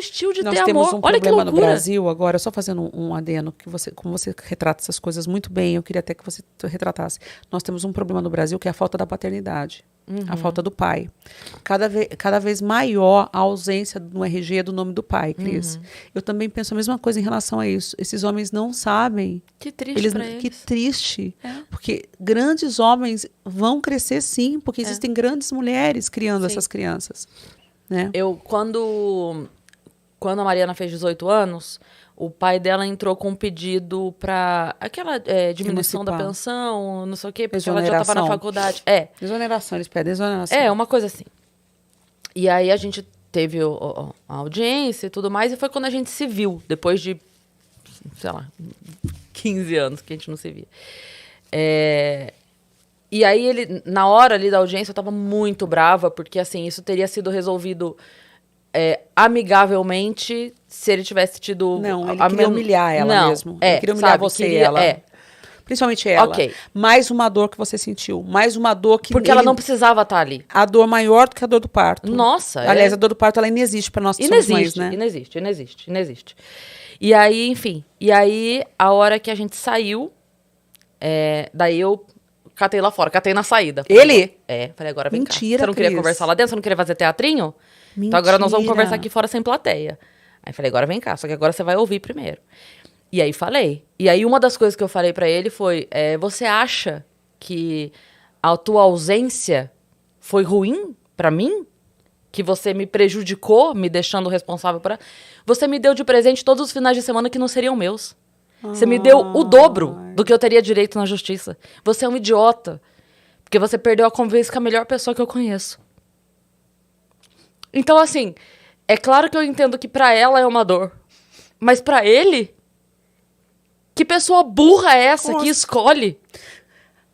desistiu de Nós ter temos amor. um Olha que problema no loucura. Brasil agora, só fazendo um adeno, que como você retrata essas coisas muito bem, eu queria até que você retratasse. Nós temos um problema no Brasil que é a falta da paternidade, a falta do pai. Cada vez maior a ausência no RG do nome do pai, Cris. Eu também penso a mesma coisa em relação a isso. Esses homens não sabem. Que triste pra eles. Que triste. Porque grandes homens vão crescer sim, porque existem grandes mulheres criando essas crianças. Né? Quando a Mariana fez 18 anos, o pai dela entrou com um pedido para aquela diminuição da pensão, não sei o quê, porque ela já estava na faculdade. Exoneração, eles pedem exoneração. Uma coisa assim. E aí a gente teve a audiência e tudo mais, e foi quando a gente se viu, depois de, sei lá, 15 anos que a gente não se via. E aí, na hora ali da audiência, eu tava muito brava, porque, assim, isso teria sido resolvido amigavelmente se ele tivesse tido... Não, ele queria humilhar ela mesmo. Ele queria humilhar você e ela. Principalmente ela. Ok. Mais uma dor que você sentiu. Mais uma dor que... Porque ela não precisava estar ali. A dor maior do que a dor do parto. Nossa. Aliás, a dor do parto, ela inexiste para nós que somos mães, né? Inexiste. E aí, enfim. E aí, a hora que a gente saiu, daí eu... catei lá fora, catei na saída. Ele? Falei, agora vem cá. Mentira, Você não queria Cris. conversar lá dentro? Você não queria fazer teatrinho? Mentira. Então agora nós vamos conversar aqui fora sem plateia. Aí falei, agora vem cá, só que agora você vai ouvir primeiro. E aí falei. E aí uma das coisas que eu falei pra ele foi, você acha que a tua ausência foi ruim pra mim? Que você me prejudicou, me deixando responsável por ela? Você me deu de presente todos os finais de semana que não seriam meus. Você me deu o dobro do que eu teria direito na justiça. Você é um idiota. Porque você perdeu a convivência com a melhor pessoa que eu conheço. Então, assim, é claro que eu entendo que pra ela é uma dor. Mas pra ele, que pessoa burra é essa que escolhe?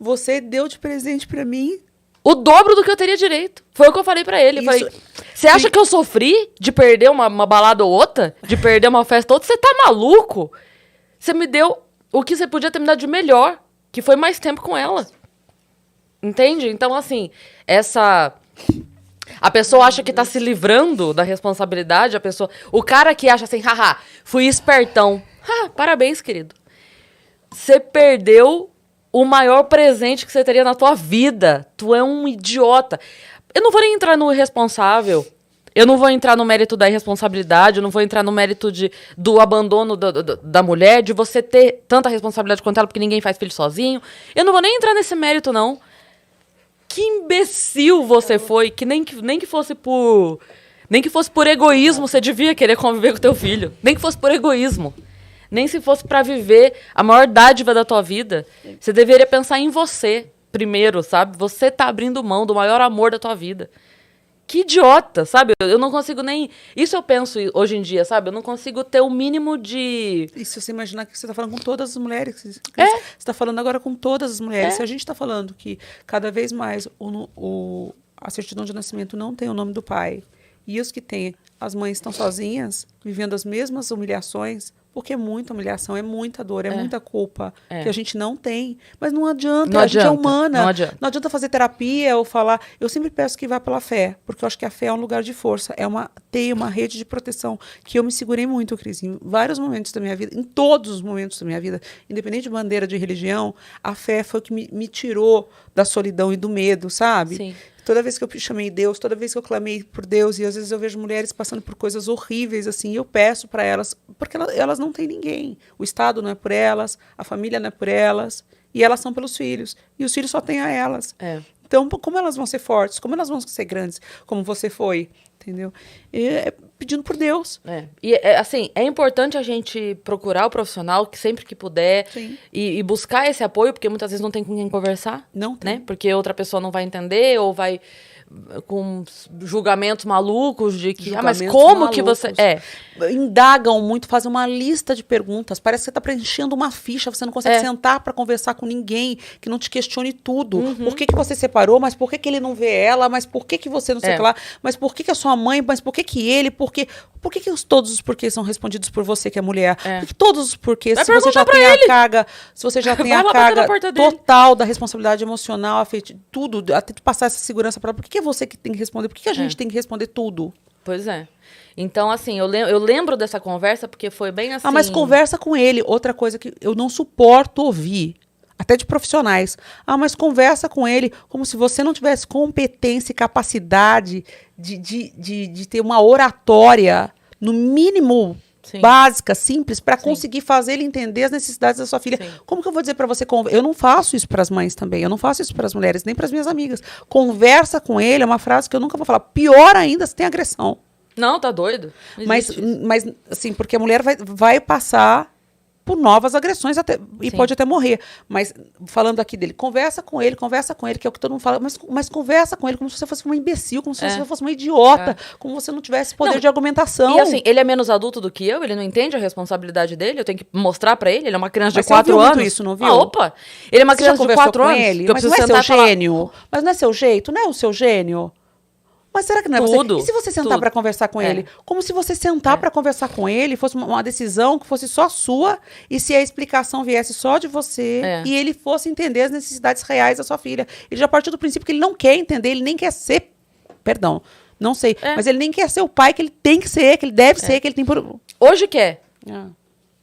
Você deu de presente pra mim o dobro do que eu teria direito. Foi o que eu falei pra ele. Falei, você acha que eu sofri de perder uma balada ou outra? De perder uma festa ou outra? Você tá maluco? Você me deu o que você podia ter me dado de melhor, que foi mais tempo com ela. Entende? Então, assim, a pessoa acha que tá se livrando da responsabilidade, o cara que acha assim, haha, fui espertão. Parabéns, querido. Você perdeu o maior presente que você teria na tua vida. Tu é um idiota. Eu não vou nem entrar no irresponsável. Eu não vou entrar no mérito da irresponsabilidade, eu não vou entrar no mérito do abandono da mulher, de você ter tanta responsabilidade quanto ela, porque ninguém faz filho sozinho. Eu não vou nem entrar nesse mérito, não. Que imbecil você foi, que nem que fosse por... Nem que fosse por egoísmo, você devia querer conviver com teu filho. Nem que fosse por egoísmo. Nem se fosse pra viver a maior dádiva da tua vida. Você deveria pensar em você primeiro, sabe? Você tá abrindo mão do maior amor da tua vida. Que idiota, sabe? Eu não consigo nem... Isso eu penso hoje em dia, sabe? Eu não consigo ter o mínimo de... E se você imaginar que você está falando com todas as mulheres... Você está falando agora com todas as mulheres. Se a gente está falando que cada vez mais a certidão de nascimento não tem o nome do pai, e os que têm, as mães estão sozinhas, vivendo as mesmas humilhações... Porque é muita humilhação, é muita dor, é muita culpa que a gente não tem. Mas não adianta, a gente é humana. Não adianta fazer terapia ou falar... Eu sempre peço que vá pela fé, porque eu acho que a fé é um lugar de força, é uma teia, uma rede de proteção, que eu me segurei muito, Cris, em vários momentos da minha vida, em todos os momentos da minha vida, independente de bandeira de religião, a fé foi o que me tirou da solidão e do medo, sabe? Sim. Toda vez que eu chamei Deus, toda vez que eu clamei por Deus, e às vezes eu vejo mulheres passando por coisas horríveis, assim, e eu peço para elas, porque elas não têm ninguém. O Estado não é por elas, a família não é por elas, e elas são pelos filhos. E os filhos só têm a elas. Então, como elas vão ser fortes? Como elas vão ser grandes? Como você foi, entendeu? Pedindo por Deus. E, assim, é importante a gente procurar o profissional que sempre que puder e buscar esse apoio, porque muitas vezes não tem com quem conversar. Não tem. Né? Porque outra pessoa não vai entender ou vai com julgamentos malucos de que... mas como malucos. Que você... Indagam muito, fazem uma lista de perguntas. Parece que você está preenchendo uma ficha, você não consegue sentar para conversar com ninguém que não te questione tudo. Por que você separou? Mas por que ele não vê ela? Mas por que você não sei o que lá? Mas por que a sua mãe? Mas por que ele? Por que todos os porquês são respondidos por você, que é mulher? Porque todos os porquês, se você já tem a carga, se você já tem a carga total da responsabilidade emocional, afetiva, tudo, até passar essa segurança para ela, por que é você que tem que responder? Por que a gente tem que responder tudo? Pois é. Então, assim, eu lembro dessa conversa porque foi bem assim... Ah, mas conversa com ele. Outra coisa que eu não suporto ouvir, até de profissionais. Ah, mas conversa com ele como se você não tivesse competência e capacidade de ter uma oratória, no mínimo... Sim. básica, simples, para conseguir fazer ele entender as necessidades da sua filha. Sim. Como que eu vou dizer para você? Eu não faço isso para as mães também, eu não faço isso para as mulheres, nem para as minhas amigas. Conversa com ele é uma frase que eu nunca vou falar. Pior ainda se tem agressão. Não, tá doido. Não Mas, existe isso. mas, assim, porque a mulher vai passar por novas agressões até, e Sim. pode até morrer. Mas, falando aqui dele, conversa com ele, que é o que todo mundo fala, mas conversa com ele como se você fosse uma imbecil, como se você fosse uma idiota, como se você não tivesse poder de argumentação. E assim, ele é menos adulto do que eu, ele não entende a responsabilidade dele, eu tenho que mostrar pra ele é uma criança Mas de 4 você ouviu anos. muito isso, não viu? Ah, opa! Ele é uma Você já criança de conversou 4 com anos. ele? Que eu Mas não preciso é seu sentar e falar, gênio? Mas não é seu jeito? Não é o seu gênio? Mas será que não é Tudo, você? E se você sentar tudo. para conversar com ele? Como se você sentar para conversar com ele fosse uma decisão que fosse só sua e se a explicação viesse só de você e ele fosse entender as necessidades reais da sua filha. Ele já partiu do princípio que ele não quer entender, ele nem quer ser... Perdão, não sei. Mas ele nem quer ser o pai que ele tem que ser, que ele deve ser, que ele tem por... Hoje quer. Ah,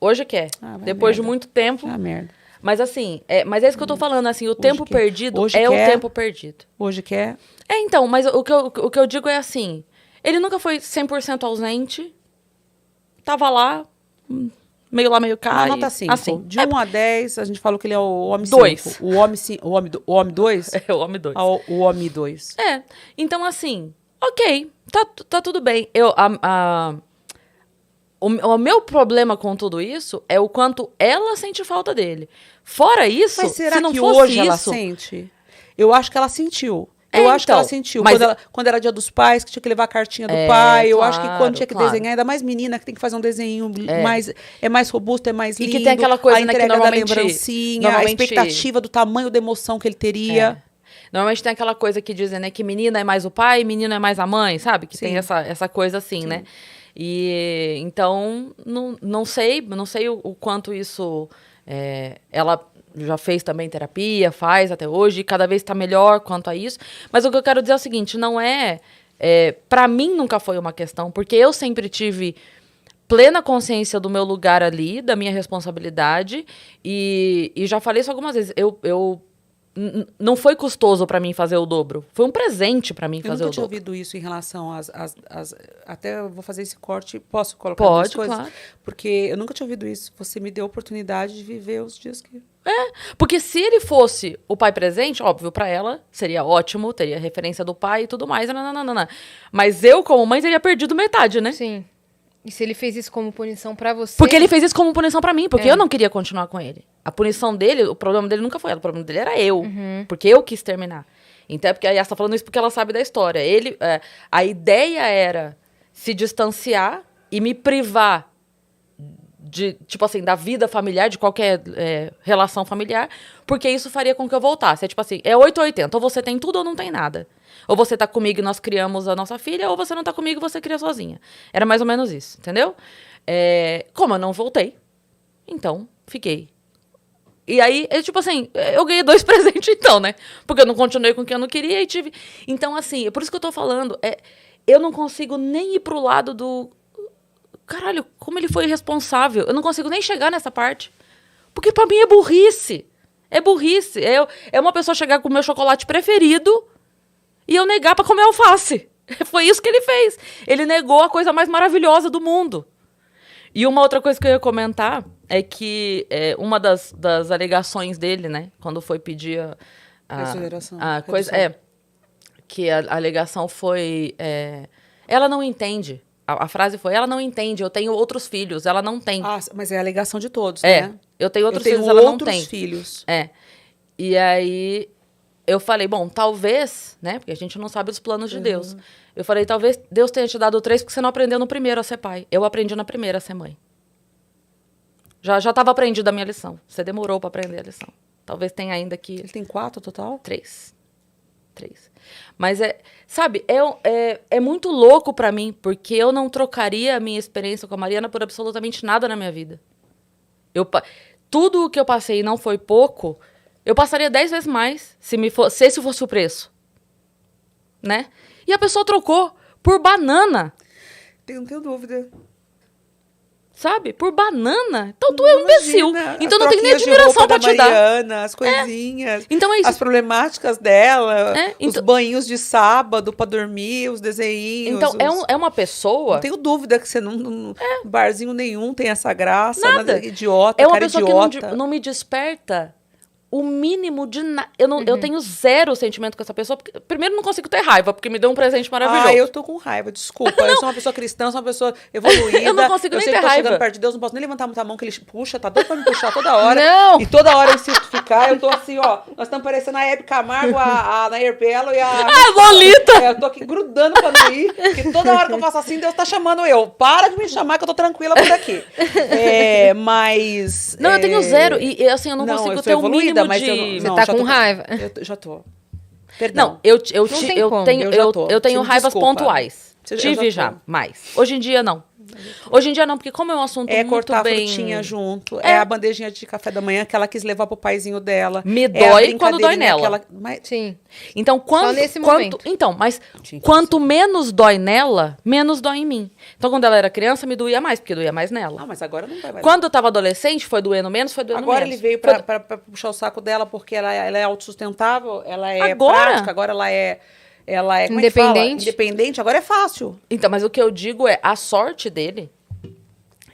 Hoje quer. vai Depois de merda. muito tempo. ah, merda. Mas assim, mas é isso que eu tô falando, assim, o tempo quer. perdido Hoje é quer. o tempo perdido. Hoje quer... Então, mas o que eu digo é assim, ele nunca foi 100% ausente, tava lá, meio lá, meio cá. Uma nota 5. Assim, De 1 a 10, a gente falou que ele é o homem 2. 5. O homem 2? É o homem 2. O homem 2. Então assim, ok, tá tudo bem. O meu problema com tudo isso é o quanto ela sente falta dele. Fora isso, Mas será se não que fosse hoje ela isso... sente? Eu acho que ela sentiu. Eu acho que então, ela sentiu. mas Quando era dia dos pais, que tinha que levar a cartinha do É, pai. Eu acho que claro, quando tinha que claro. desenhar, ainda mais menina, que tem que fazer um desenho mais robusto, é mais E lindo. que tem aquela coisa, a né, que entrega normalmente- da lembrancinha, normalmente- a expectativa do tamanho da emoção que ele teria. Normalmente tem aquela coisa que dizem, né, que menina é mais o pai, menino é mais a mãe, sabe? Que Sim. tem essa coisa assim, né? E então, não sei o quanto isso... ela já fez também terapia, faz até hoje, e cada vez está melhor quanto a isso. Mas o que eu quero dizer é o seguinte, não para mim nunca foi uma questão, porque eu sempre tive plena consciência do meu lugar ali, da minha responsabilidade, e já falei isso algumas vezes, não foi custoso para mim fazer o dobro. Foi um presente para mim Eu fazer nunca o tinha dobro. ouvido isso em relação às... Até eu vou fazer esse corte. Posso colocar Pode, algumas coisas? claro. Porque eu nunca tinha ouvido isso. Você me deu a oportunidade de viver os dias que... Porque se ele fosse o pai presente, óbvio, para ela seria ótimo, teria referência do pai e tudo mais. Não. Mas eu, como mãe, teria perdido metade, né? Sim. E se ele fez isso como punição pra você... Porque ele fez isso como punição pra mim, porque eu não queria continuar com ele. A punição dele, o problema dele nunca foi ela, o problema dele era eu. Porque eu quis terminar. Então é porque a Yas tá falando isso porque ela sabe da história. A ideia era se distanciar e me privar de, tipo assim, da vida familiar, de qualquer relação familiar, porque isso faria com que eu voltasse. É tipo assim, é 8 ou 80, ou você tem tudo ou não tem nada. Ou você tá comigo e nós criamos a nossa filha, ou você não tá comigo e você cria sozinha. Era mais ou menos isso, entendeu? Como eu não voltei, então fiquei. E aí, tipo assim, eu ganhei 2 presentes então, né? Porque eu não continuei com quem eu não queria e tive... Então, assim, é por isso que eu tô falando, eu não consigo nem ir pro lado do... Caralho, como ele foi irresponsável. Eu não consigo nem chegar nessa parte. Porque pra mim é burrice. É burrice. É uma pessoa chegar com o meu chocolate preferido e eu negar pra comer alface. Foi isso que ele fez. Ele negou a coisa mais maravilhosa do mundo. E uma outra coisa que eu ia comentar é que uma das alegações dele, né, quando foi pedir a coisa, que a alegação foi, ela não entende. A frase foi, ela não entende, eu tenho outros filhos, ela não tem. Ah, mas é a alegação de todos, né? Eu tenho outros tenho filhos, ela não tem. outros filhos. E aí eu falei, bom, talvez, né, porque a gente não sabe os planos de Deus. Eu falei, talvez Deus tenha te dado 3 porque você não aprendeu no primeiro a ser pai. Eu aprendi na primeira a ser mãe. Já estava aprendida a minha lição. Você demorou para aprender a lição. Talvez tenha ainda que... Ele tem 4 total? 3. Mas sabe, é muito louco pra mim, porque eu não trocaria a minha experiência com a Mariana por absolutamente nada na minha vida. Tudo o que eu passei não foi pouco, eu passaria 10 vezes mais se esse fosse o preço. Né? E a pessoa trocou por banana. Não tenho dúvida. Sabe? Por banana. Então tu é um imbecil. Imagina, Então as não tem nem troquinhas de admiração roupa pra da te dar. Mariana, as coisinhas. Então é isso. As problemáticas dela, os Então- banhinhos de sábado pra dormir, os desenhinhos. Então é uma pessoa. Não tenho dúvida que você barzinho nenhum tem essa graça. Nada. Idiota, É uma cara pessoa idiota. que não me desperta o mínimo de nada. Eu tenho zero sentimento com essa pessoa. Porque, primeiro, não consigo ter raiva, porque me deu um presente maravilhoso. Eu tô com raiva, desculpa. Eu sou uma pessoa cristã, sou uma pessoa evoluída. Eu não consigo eu nem sei ter que tô raiva. chegando perto de Deus, não posso nem levantar muita mão que ele puxa, tá doido pra me puxar toda hora. Não. E toda hora eu insisto ficar, eu tô assim, ó. Nós estamos parecendo a Hebe Camargo, a Nair Belo e a... Lolita! Eu tô aqui grudando pra não ir, porque toda hora que eu faço assim, Deus tá chamando eu. Para de me chamar que eu tô tranquila por aqui. Mas... Não, eu tenho zero. E assim, eu não consigo eu sou ter o evoluída, mínimo mas de... eu não- Você não, tá já com tô- raiva. Eu já tô. Perdão. Não, eu tem como. tenho, Eu já tô. eu tenho Te raivas desculpa. pontuais. Eu já Tive tô. já, mais. Hoje em dia, não. Hoje em dia, não, porque como é um assunto É muito cortar bem... a frutinha junto. É a bandejinha de café da manhã que ela quis levar pro paizinho dela. Me É a dói quando dói brincadeirinha nela. Mas, Sim. Então, nesse momento. Mas Sim, quanto menos dói nela, menos dói em mim. Então, quando ela era criança, me doía mais, porque doía mais nela. mas agora não vai mais. Quando eu tava adolescente, foi doendo menos, foi doendo Agora menos. ele veio Foi- pra puxar o saco dela porque ela é autossustentável, ela é Agora? prática, agora ela é como é que fala? Independente. Independente, agora é fácil. Então, mas o que eu digo é, a sorte dele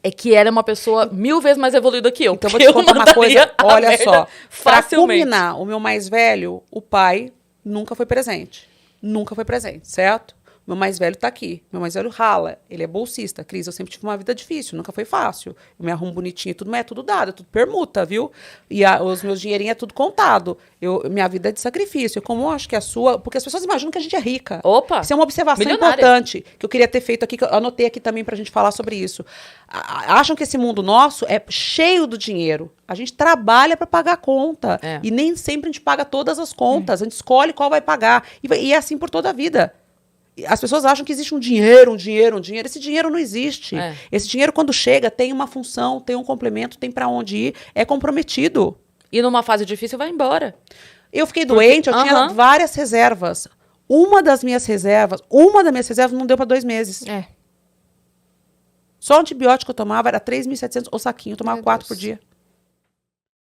é que ela é uma pessoa 1000 vezes mais evoluída que eu. Então, vou porque te contar uma mandaria coisa. a Olha merda só. Pra facilmente. culminar, o meu mais velho, o pai, nunca foi presente. Nunca foi presente, certo? Meu mais velho tá aqui. Meu mais velho rala. Ele é bolsista. Cris, eu sempre tive uma vida difícil. Nunca foi fácil. Eu me arrumo bonitinho e tudo, mas é tudo dado. É tudo permuta, viu? E os meus dinheirinhos é tudo contado. Minha vida é de sacrifício. Como eu acho que a sua... Porque as pessoas imaginam que a gente é rica. Opa! Isso é uma observação Milionária. importante que eu queria ter feito aqui, que eu anotei aqui também pra gente falar sobre isso. Acham que esse mundo nosso é cheio do dinheiro. A gente trabalha para pagar a conta. É. E nem sempre a gente paga todas as contas. A gente escolhe qual vai pagar. E é assim por toda a vida. As pessoas acham que existe um dinheiro. Esse dinheiro não existe. É. Esse dinheiro, quando chega, tem uma função, tem um complemento, tem para onde ir, é comprometido. E numa fase difícil, vai embora. Eu fiquei doente, eu tinha Aham. várias reservas. Uma das minhas reservas não deu para 2 meses. É. Só o antibiótico que eu tomava era 3.700 o saquinho, eu tomava Meu 4 Deus. por dia.